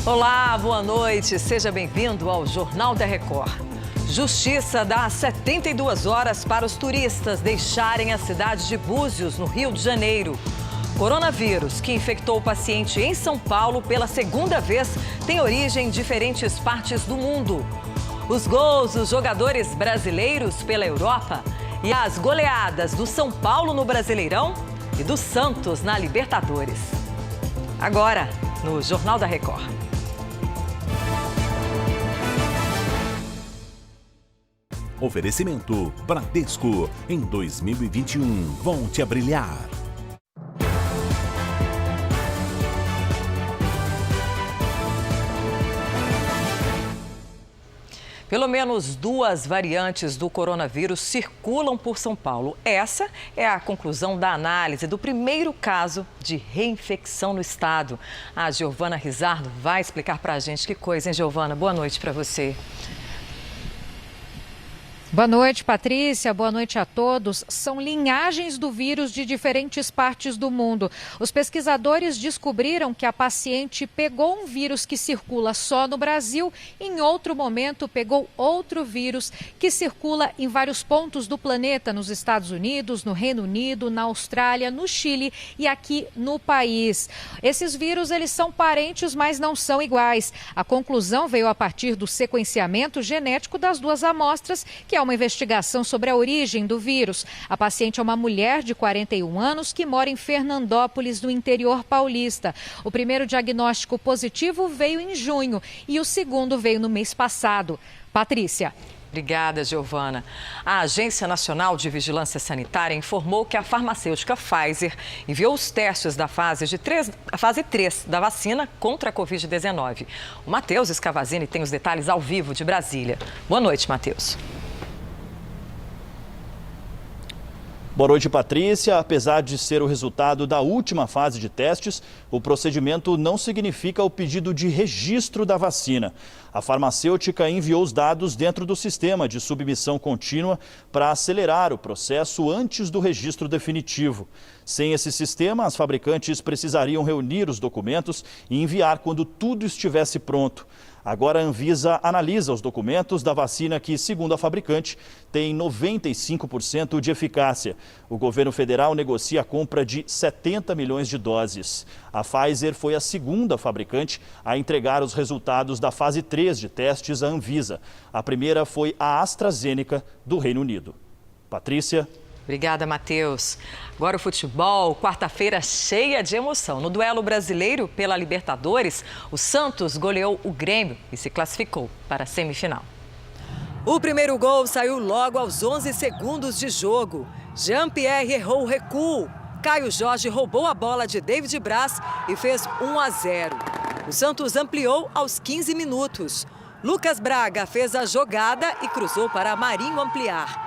Olá, boa noite. Seja bem-vindo ao Jornal da Record. Justiça dá 72 horas para os turistas deixarem a cidade de Búzios, no Rio de Janeiro. Coronavírus, que infectou o paciente em São Paulo pela segunda vez, tem origem em diferentes partes do mundo. Os gols dos jogadores brasileiros pela Europa e as goleadas do São Paulo no Brasileirão e do Santos na Libertadores. Agora, no Jornal da Record. Oferecimento Bradesco. Em 2021, volte a brilhar. Pelo menos 2 variantes do coronavírus circulam por São Paulo. Essa é a conclusão da análise do primeiro caso de reinfecção no estado. A Giovana Rizardo vai explicar para a gente que coisa, hein, Giovana? Boa noite para você. Boa noite, Patrícia. Boa noite a todos. São linhagens do vírus de diferentes partes do mundo. Os pesquisadores descobriram que a paciente pegou um vírus que circula só no Brasil e, em outro momento, pegou outro vírus que circula em vários pontos do planeta, nos Estados Unidos, no Reino Unido, na Austrália, no Chile e aqui no país. Esses vírus, eles são parentes, mas não são iguais. A conclusão veio a partir do sequenciamento genético das 2 amostras, que é uma investigação sobre a origem do vírus. A paciente é uma mulher de 41 anos que mora em Fernandópolis, no interior paulista. O primeiro diagnóstico positivo veio em junho e o segundo veio no mês passado. Patrícia. Obrigada, Giovana. A Agência Nacional de Vigilância Sanitária informou que a farmacêutica Pfizer enviou os testes da fase 3 da vacina contra a Covid-19. O Matheus Escavazini tem os detalhes ao vivo de Brasília. Boa noite, Matheus. Boa noite, Patrícia. Apesar de ser o resultado da última fase de testes, o procedimento não significa o pedido de registro da vacina. A farmacêutica enviou os dados dentro do sistema de submissão contínua para acelerar o processo antes do registro definitivo. Sem esse sistema, as fabricantes precisariam reunir os documentos e enviar quando tudo estivesse pronto. Agora a Anvisa analisa os documentos da vacina que, segundo a fabricante, tem 95% de eficácia. O governo federal negocia a compra de 70 milhões de doses. A Pfizer foi a segunda fabricante a entregar os resultados da fase 3 de testes à Anvisa. A primeira foi a AstraZeneca, do Reino Unido. Patrícia. Obrigada, Matheus. Agora o futebol, quarta-feira cheia de emoção. No duelo brasileiro pela Libertadores, o Santos goleou o Grêmio e se classificou para a semifinal. O primeiro gol saiu logo aos 11 segundos de jogo. Jean-Pierre errou o recuo. Caio Jorge roubou a bola de David Braz e fez 1-0. O Santos ampliou aos 15 minutos. Lucas Braga fez a jogada e cruzou para Marinho ampliar.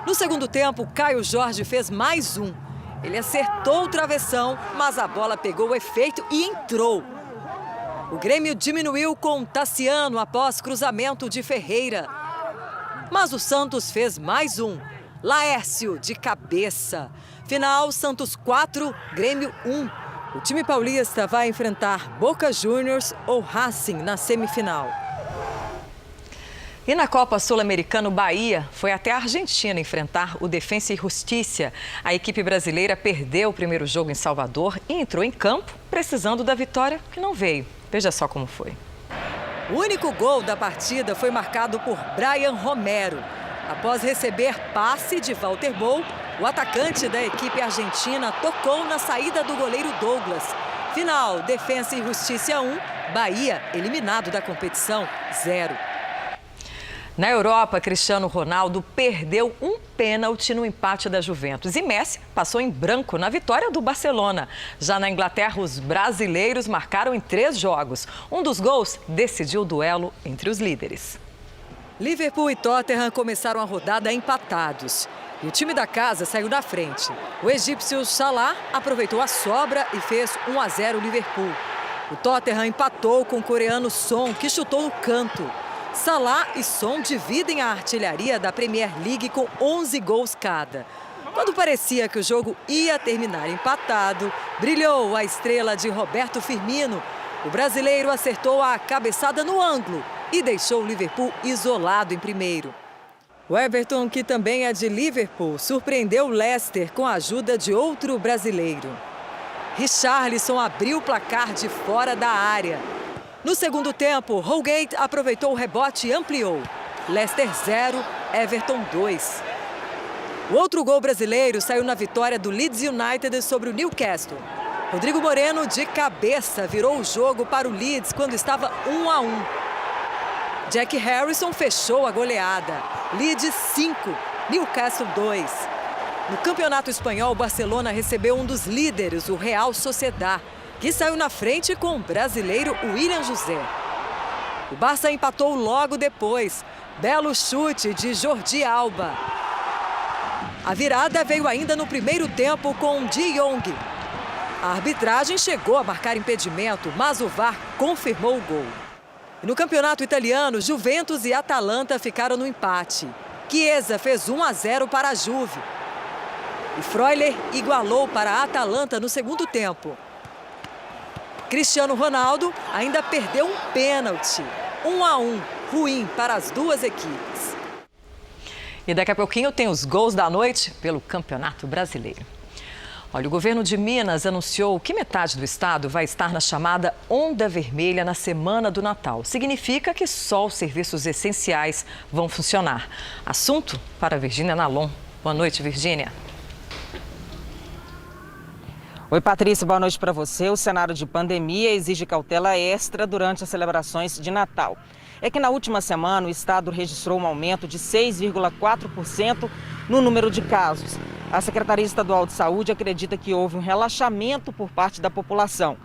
No segundo tempo, Caio Jorge fez mais um. Ele acertou o travessão, mas a bola pegou o efeito e entrou. O Grêmio diminuiu com Tassiano após cruzamento de Ferreira. Mas o Santos fez mais um. Laércio, de cabeça. Final, Santos 4, Grêmio 1. O time paulista vai enfrentar Boca Juniors ou Racing na semifinal. E na Copa Sul-Americana, o Bahia foi até a Argentina enfrentar o Defensa e Justiça. A equipe brasileira perdeu o primeiro jogo em Salvador e entrou em campo precisando da vitória que não veio. Veja só como foi. O único gol da partida foi marcado por Brian Romero. Após receber passe de Walter Bou, o atacante da equipe argentina tocou na saída do goleiro Douglas. Final, Defensa e Justiça 1, Bahia eliminado da competição 0. Na Europa, Cristiano Ronaldo perdeu um pênalti no empate da Juventus e Messi passou em branco na vitória do Barcelona. Já na Inglaterra, os brasileiros marcaram em 3 jogos. Um dos gols decidiu o duelo entre os líderes. Liverpool e Tottenham começaram a rodada empatados. E o time da casa saiu na frente. O egípcio Salah aproveitou a sobra e fez 1-0 Liverpool. O Tottenham empatou com o coreano Son, que chutou no canto. Salah e Son dividem a artilharia da Premier League com 11 gols cada. Quando parecia que o jogo ia terminar empatado, brilhou a estrela de Roberto Firmino. O brasileiro acertou a cabeçada no ângulo e deixou o Liverpool isolado em primeiro. O Everton, que também é de Liverpool, surpreendeu o Leicester com a ajuda de outro brasileiro. Richarlison abriu o placar de fora da área. No segundo tempo, Holgate aproveitou o rebote e ampliou. Leicester 0, Everton 2. O outro gol brasileiro saiu na vitória do Leeds United sobre o Newcastle. Rodrigo Moreno, de cabeça, virou o jogo para o Leeds quando estava 1-1. Jack Harrison fechou a goleada. Leeds 5, Newcastle 2. No Campeonato Espanhol, o Barcelona recebeu um dos líderes, o Real Sociedad, que saiu na frente com o brasileiro William José. O Barça empatou logo depois. Belo chute de Jordi Alba. A virada veio ainda no primeiro tempo com De Jong. A arbitragem chegou a marcar impedimento, mas o VAR confirmou o gol. E no campeonato italiano, Juventus e Atalanta ficaram no empate. Chiesa fez 1-0 para a Juve. E Freuler igualou para a Atalanta no segundo tempo. Cristiano Ronaldo ainda perdeu um pênalti. 1-1, ruim para as duas equipes. E daqui a pouquinho tem os gols da noite pelo Campeonato Brasileiro. Olha, o governo de Minas anunciou que metade do estado vai estar na chamada Onda Vermelha na semana do Natal. Significa que só os serviços essenciais vão funcionar. Assunto para Virgínia Nalon. Boa noite, Virgínia. Oi, Patrícia, boa noite para você. O cenário de pandemia exige cautela extra durante as celebrações de Natal. É que na última semana o estado registrou um aumento de 6,4% no número de casos. A Secretaria Estadual de Saúde acredita que houve um relaxamento por parte da população.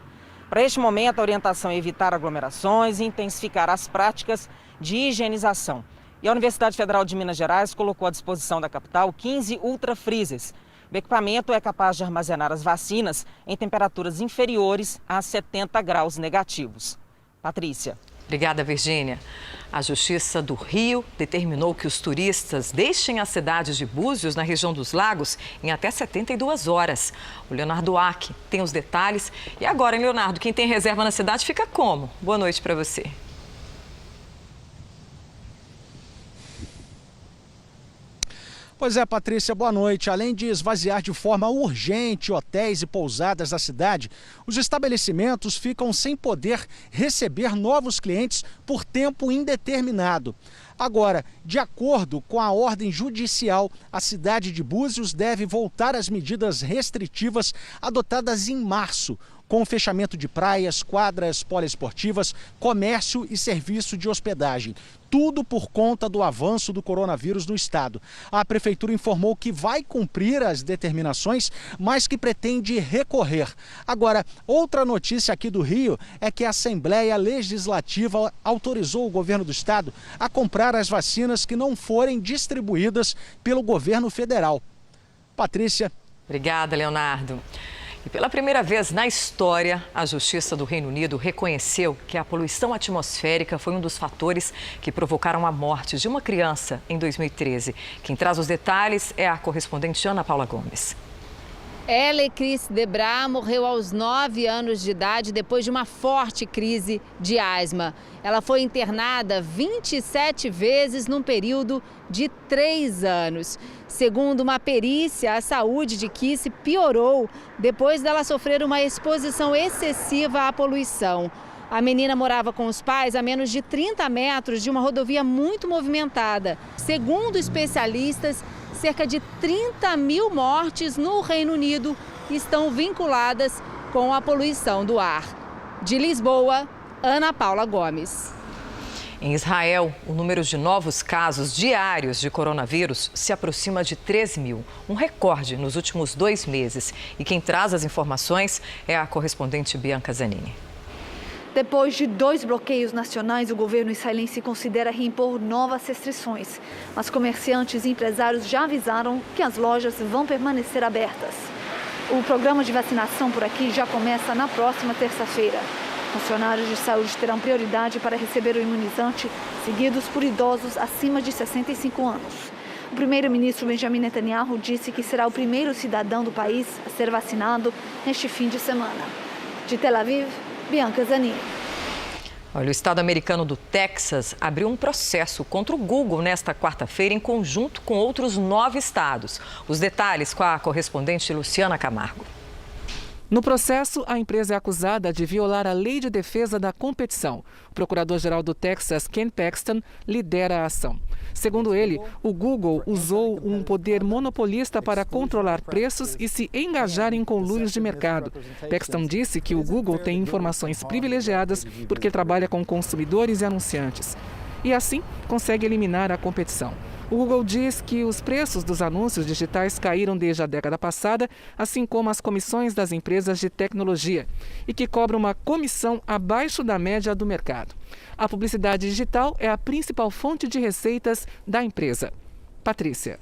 Para este momento, a orientação é evitar aglomerações e intensificar as práticas de higienização. E a Universidade Federal de Minas Gerais colocou à disposição da capital 15 ultrafreezers. O equipamento é capaz de armazenar as vacinas em temperaturas inferiores a 70 graus negativos. Patrícia. Obrigada, Virgínia. A Justiça do Rio determinou que os turistas deixem a cidade de Búzios, na região dos Lagos, em até 72 horas. O Leonardo Ack tem os detalhes. E agora, hein, Leonardo, quem tem reserva na cidade fica como? Boa noite para você. Pois é, Patrícia, boa noite. Além de esvaziar de forma urgente hotéis e pousadas da cidade, os estabelecimentos ficam sem poder receber novos clientes por tempo indeterminado. Agora, de acordo com a ordem judicial, a cidade de Búzios deve voltar às medidas restritivas adotadas em março, com o fechamento de praias, quadras poliesportivas, comércio e serviço de hospedagem. Tudo por conta do avanço do coronavírus no estado. A prefeitura informou que vai cumprir as determinações, mas que pretende recorrer. Agora, outra notícia aqui do Rio é que a Assembleia Legislativa autorizou o governo do estado a comprar as vacinas que não forem distribuídas pelo governo federal. Patrícia. Obrigada, Leonardo. E pela primeira vez na história, a Justiça do Reino Unido reconheceu que a poluição atmosférica foi um dos fatores que provocaram a morte de uma criança em 2013. Quem traz os detalhes é a correspondente Ana Paula Gomes. Ellie Chris Debra morreu aos 9 anos de idade depois de uma forte crise de asma. Ela foi internada 27 vezes num período de 3 anos. Segundo uma perícia, a saúde de Kiss piorou depois dela sofrer uma exposição excessiva à poluição. A menina morava com os pais a menos de 30 metros de uma rodovia muito movimentada. Segundo especialistas, cerca de 30 mil mortes no Reino Unido estão vinculadas com a poluição do ar. De Lisboa, Ana Paula Gomes. Em Israel, o número de novos casos diários de coronavírus se aproxima de 13 mil, um recorde nos últimos 2 meses. E quem traz as informações é a correspondente Bianca Zanini. Depois de 2 bloqueios nacionais, o governo israelense considera reimpor novas restrições. Mas comerciantes e empresários já avisaram que as lojas vão permanecer abertas. O programa de vacinação por aqui já começa na próxima terça-feira. Funcionários de saúde terão prioridade para receber o imunizante, seguidos por idosos acima de 65 anos. O primeiro-ministro Benjamin Netanyahu disse que será o primeiro cidadão do país a ser vacinado neste fim de semana. De Tel Aviv, Bianca Zanini. Olha, o estado americano do Texas abriu um processo contra o Google nesta quarta-feira em conjunto com outros 9 estados. Os detalhes com a correspondente Luciana Camargo. No processo, a empresa é acusada de violar a Lei de Defesa da Competição. O procurador-geral do Texas, Ken Paxton, lidera a ação. Segundo ele, o Google usou um poder monopolista para controlar preços e se engajar em conluios de mercado. Paxton disse que o Google tem informações privilegiadas porque trabalha com consumidores e anunciantes. E assim, consegue eliminar a competição. O Google diz que os preços dos anúncios digitais caíram desde a década passada, assim como as comissões das empresas de tecnologia, e que cobra uma comissão abaixo da média do mercado. A publicidade digital é a principal fonte de receitas da empresa. Patrícia.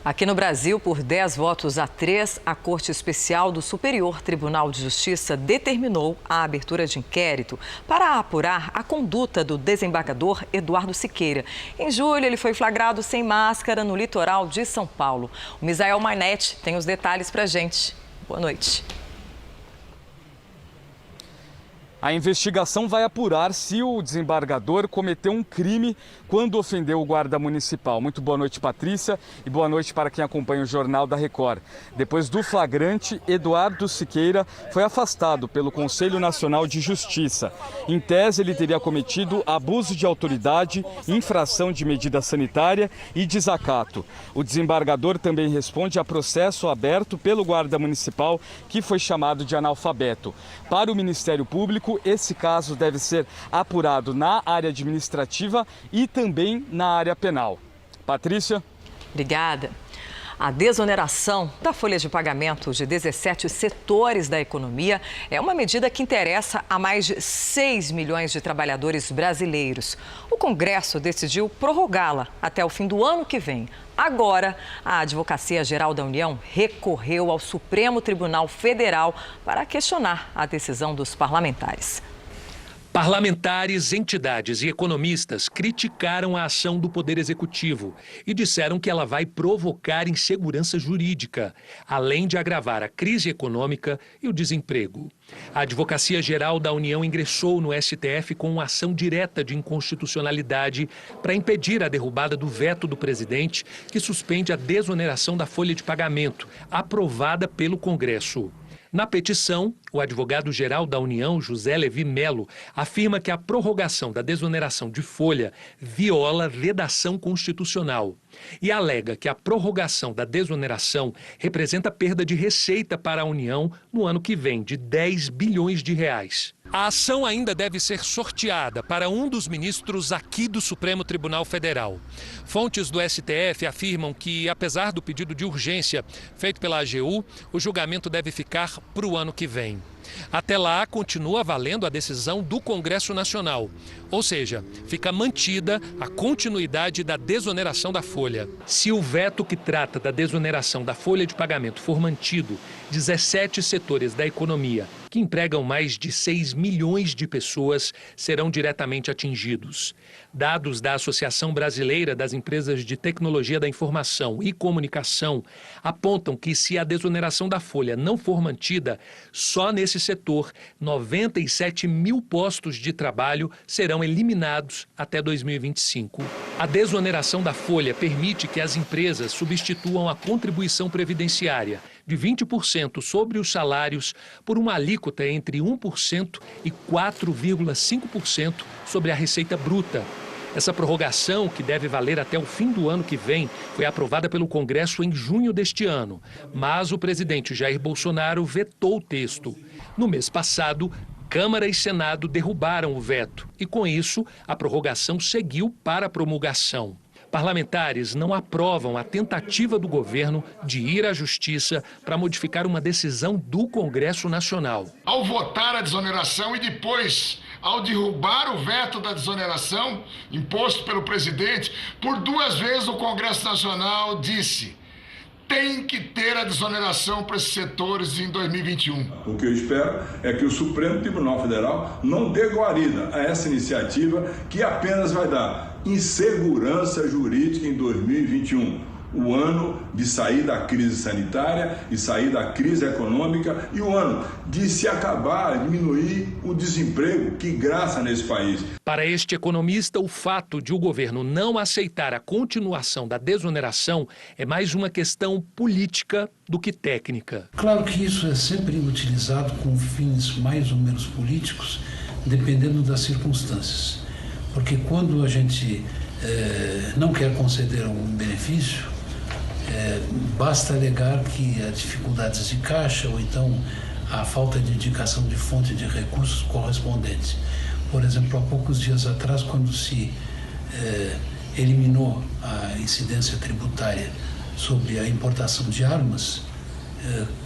Aqui no Brasil, por 10 votos a 3, a Corte Especial do Superior Tribunal de Justiça determinou a abertura de inquérito para apurar a conduta do desembargador Eduardo Siqueira. Em julho, ele foi flagrado sem máscara no litoral de São Paulo. O Misael Mainetti tem os detalhes para a gente. Boa noite. A investigação vai apurar se o desembargador cometeu um crime quando ofendeu o guarda municipal. Muito boa noite, Patrícia, e boa noite para quem acompanha o Jornal da Record. Depois do flagrante, Eduardo Siqueira foi afastado pelo Conselho Nacional de Justiça. Em tese, ele teria cometido abuso de autoridade, infração de medida sanitária e desacato. O desembargador também responde a processo aberto pelo guarda municipal, que foi chamado de analfabeto. Para o Ministério Público, esse caso deve ser apurado na área administrativa e também na área penal. Patrícia? Obrigada. A desoneração da folha de pagamento de 17 setores da economia é uma medida que interessa a mais de 6 milhões de trabalhadores brasileiros. O Congresso decidiu prorrogá-la até o fim do ano que vem. Agora, a Advocacia Geral da União recorreu ao Supremo Tribunal Federal para questionar a decisão dos parlamentares. Parlamentares, entidades e economistas criticaram a ação do Poder Executivo e disseram que ela vai provocar insegurança jurídica, além de agravar a crise econômica e o desemprego. A Advocacia Geral da União ingressou no STF com uma ação direta de inconstitucionalidade para impedir a derrubada do veto do presidente, que suspende a desoneração da folha de pagamento, aprovada pelo Congresso. Na petição, o advogado-geral da União, José Levi Melo, afirma que a prorrogação da desoneração de folha viola vedação constitucional e alega que a prorrogação da desoneração representa perda de receita para a União no ano que vem de 10 bilhões de reais. A ação ainda deve ser sorteada para um dos ministros aqui do Supremo Tribunal Federal. Fontes do STF afirmam que, apesar do pedido de urgência feito pela AGU, o julgamento deve ficar para o ano que vem. Até lá, continua valendo a decisão do Congresso Nacional, ou seja, fica mantida a continuidade da desoneração da folha. Se o veto que trata da desoneração da folha de pagamento for mantido, 17 setores da economia, que empregam mais de 6 milhões de pessoas, serão diretamente atingidos. Dados da Associação Brasileira das Empresas de Tecnologia da Informação e Comunicação apontam que, se a desoneração da folha não for mantida, só nesse setor, 97 mil postos de trabalho serão eliminados até 2025. A desoneração da folha permite que as empresas substituam a contribuição previdenciária de 20% sobre os salários por uma alíquota entre 1% e 4,5% sobre a receita bruta. Essa prorrogação, que deve valer até o fim do ano que vem, foi aprovada pelo Congresso em junho deste ano, mas o presidente Jair Bolsonaro vetou o texto. No mês passado, Câmara e Senado derrubaram o veto e, com isso, a prorrogação seguiu para a promulgação. Parlamentares não aprovam a tentativa do governo de ir à Justiça para modificar uma decisão do Congresso Nacional. Ao votar a desoneração e depois, ao derrubar o veto da desoneração imposto pelo presidente, por 2 vezes o Congresso Nacional disse: tem que ter a desoneração para esses setores em 2021. O que eu espero é que o Supremo Tribunal Federal não dê guarida a essa iniciativa que apenas vai dar insegurança jurídica em 2021. o ano de sair da crise sanitária e sair da crise econômica e o ano de se acabar, diminuir o desemprego que graça nesse país. Para este economista, o fato de o governo não aceitar a continuação da desoneração é mais uma questão política do que técnica. Claro que isso é sempre utilizado com fins mais ou menos políticos, dependendo das circunstâncias. Porque quando a gente não quer conceder um benefício, basta alegar que há dificuldades de caixa ou então a falta de indicação de fonte de recursos correspondentes. Por exemplo, há poucos dias atrás, quando se eliminou a incidência tributária sobre a importação de armas,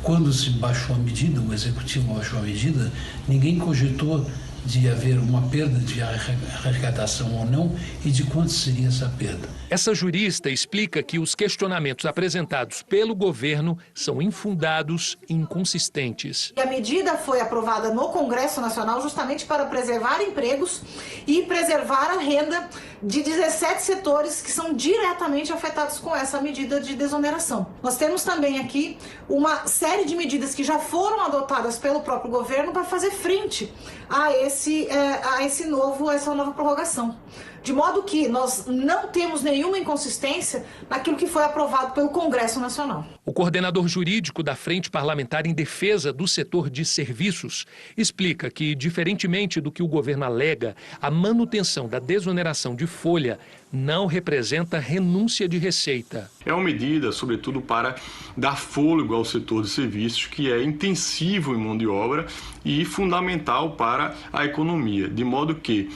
quando se baixou a medida, o executivo baixou a medida, ninguém cogitou de haver uma perda de arrecadação ou não e de quanto seria essa perda. Essa jurista explica que os questionamentos apresentados pelo governo são infundados e inconsistentes. A medida foi aprovada no Congresso Nacional justamente para preservar empregos e preservar a renda de 17 setores que são diretamente afetados com essa medida de desoneração. Nós temos também aqui uma série de medidas que já foram adotadas pelo próprio governo para fazer frente a essa nova prorrogação. De modo que nós não temos nenhuma inconsistência naquilo que foi aprovado pelo Congresso Nacional. O coordenador jurídico da Frente Parlamentar em Defesa do Setor de Serviços explica que, diferentemente do que o governo alega, a manutenção da desoneração de folha não representa renúncia de receita. É uma medida, sobretudo, para dar fôlego ao setor de serviços, que é intensivo em mão de obra e fundamental para a economia, de modo que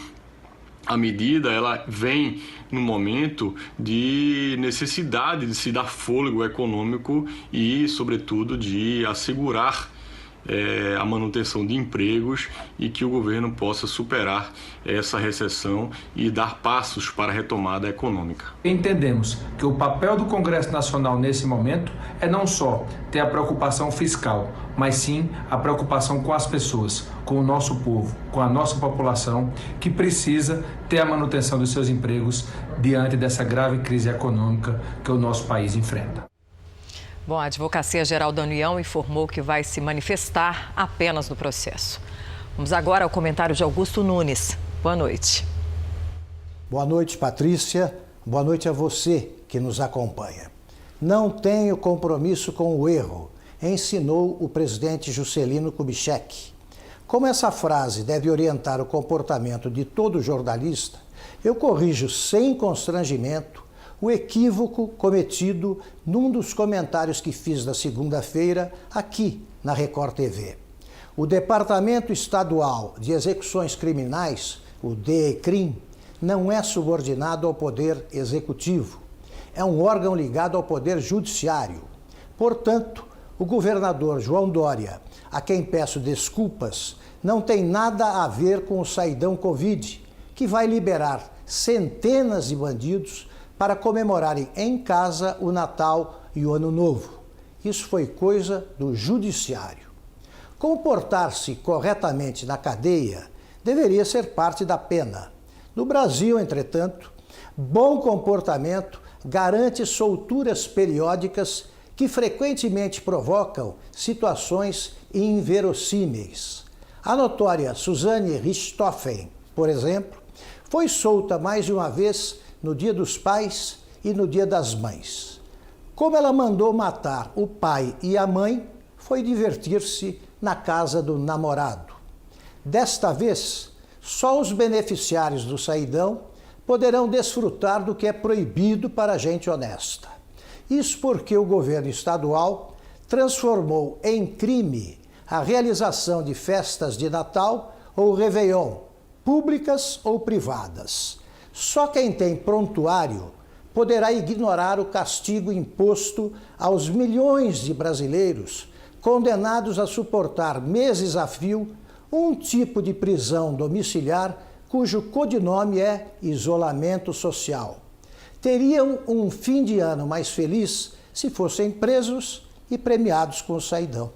a medida ela vem no momento de necessidade de se dar fôlego econômico e, sobretudo, de assegurar a manutenção de empregos e que o governo possa superar essa recessão e dar passos para a retomada econômica. Entendemos que o papel do Congresso Nacional nesse momento é não só ter a preocupação fiscal, mas sim a preocupação com as pessoas, com o nosso povo, com a nossa população, que precisa ter a manutenção dos seus empregos diante dessa grave crise econômica que o nosso país enfrenta. Bom, a Advocacia Geral da União informou que vai se manifestar apenas no processo. Vamos agora ao comentário de Augusto Nunes. Boa noite. Boa noite, Patrícia. Boa noite a você que nos acompanha. Não tenho compromisso com o erro, ensinou o presidente Juscelino Kubitschek. Como essa frase deve orientar o comportamento de todo jornalista, eu corrijo sem constrangimento o equívoco cometido num dos comentários que fiz na segunda-feira aqui na Record TV. O Departamento Estadual de Execuções Criminais, o DECRIM, não é subordinado ao Poder Executivo. É um órgão ligado ao Poder Judiciário. Portanto, o governador João Dória, a quem peço desculpas, não tem nada a ver com o saidão Covid, que vai liberar centenas de bandidos para comemorarem em casa o Natal e o Ano Novo. Isso foi coisa do Judiciário. Comportar-se corretamente na cadeia deveria ser parte da pena. No Brasil, entretanto, bom comportamento garante solturas periódicas que frequentemente provocam situações inverossímeis. A notória Suzane Richthofen, por exemplo, foi solta mais de uma vez no Dia dos Pais e no Dia das Mães. Como ela mandou matar o pai e a mãe, foi divertir-se na casa do namorado. Desta vez, só os beneficiários do saidão poderão desfrutar do que é proibido para gente honesta. Isso porque o governo estadual transformou em crime a realização de festas de Natal ou Réveillon, públicas ou privadas. Só quem tem prontuário poderá ignorar o castigo imposto aos milhões de brasileiros condenados a suportar meses a fio um tipo de prisão domiciliar cujo codinome é isolamento social. Teriam um fim de ano mais feliz se fossem presos e premiados com o saidão.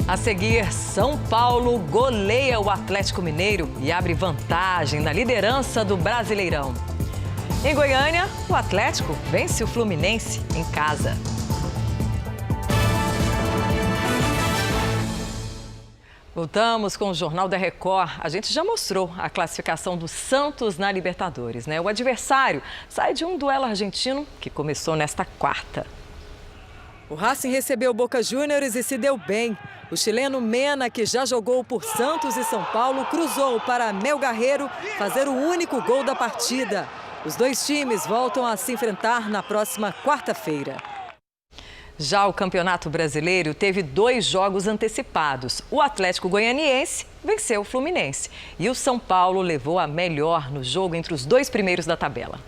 A seguir, São Paulo goleia o Atlético Mineiro e abre vantagem na liderança do Brasileirão. Em Goiânia, o Atlético vence o Fluminense em casa. Voltamos com o Jornal da Record. A gente já mostrou a classificação do Santos na Libertadores, né? O adversário sai de um duelo argentino que começou nesta quarta. O Racing recebeu o Boca Juniors e se deu bem. O chileno Mena, que já jogou por Santos e São Paulo, cruzou para Melgarreiro fazer o único gol da partida. Os dois times voltam a se enfrentar na próxima quarta-feira. Já o Campeonato Brasileiro teve 2 jogos antecipados. O Atlético Goianiense venceu o Fluminense e o São Paulo levou a melhor no jogo entre os 2 primeiros da tabela.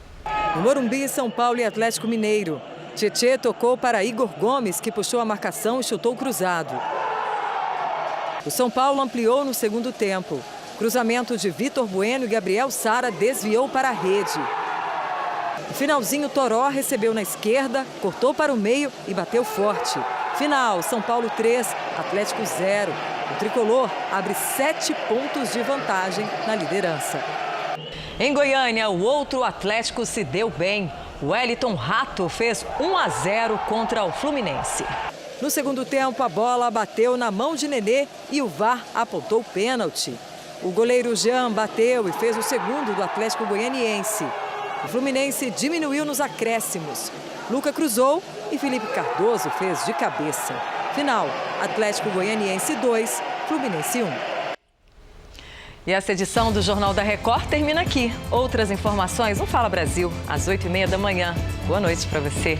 No Morumbi, São Paulo e Atlético Mineiro. Tietê tocou para Igor Gomes, que puxou a marcação e chutou cruzado. O São Paulo ampliou no segundo tempo. Cruzamento de Vitor Bueno e Gabriel Sara desviou para a rede. No finalzinho, Toró recebeu na esquerda, cortou para o meio e bateu forte. Final, São Paulo 3, Atlético 0. O tricolor abre 7 pontos de vantagem na liderança. Em Goiânia, o outro Atlético se deu bem. O Wellington Rato fez 1-0 contra o Fluminense. No segundo tempo, a bola bateu na mão de Nenê e o VAR apontou o pênalti. O goleiro Jean bateu e fez o segundo do Atlético Goianiense. O Fluminense diminuiu nos acréscimos. Luca cruzou e Felipe Cardoso fez de cabeça. Final, Atlético Goianiense 2, Fluminense 1. E essa edição do Jornal da Record termina aqui. Outras informações no Fala Brasil, às 8h30 da manhã. Boa noite para você.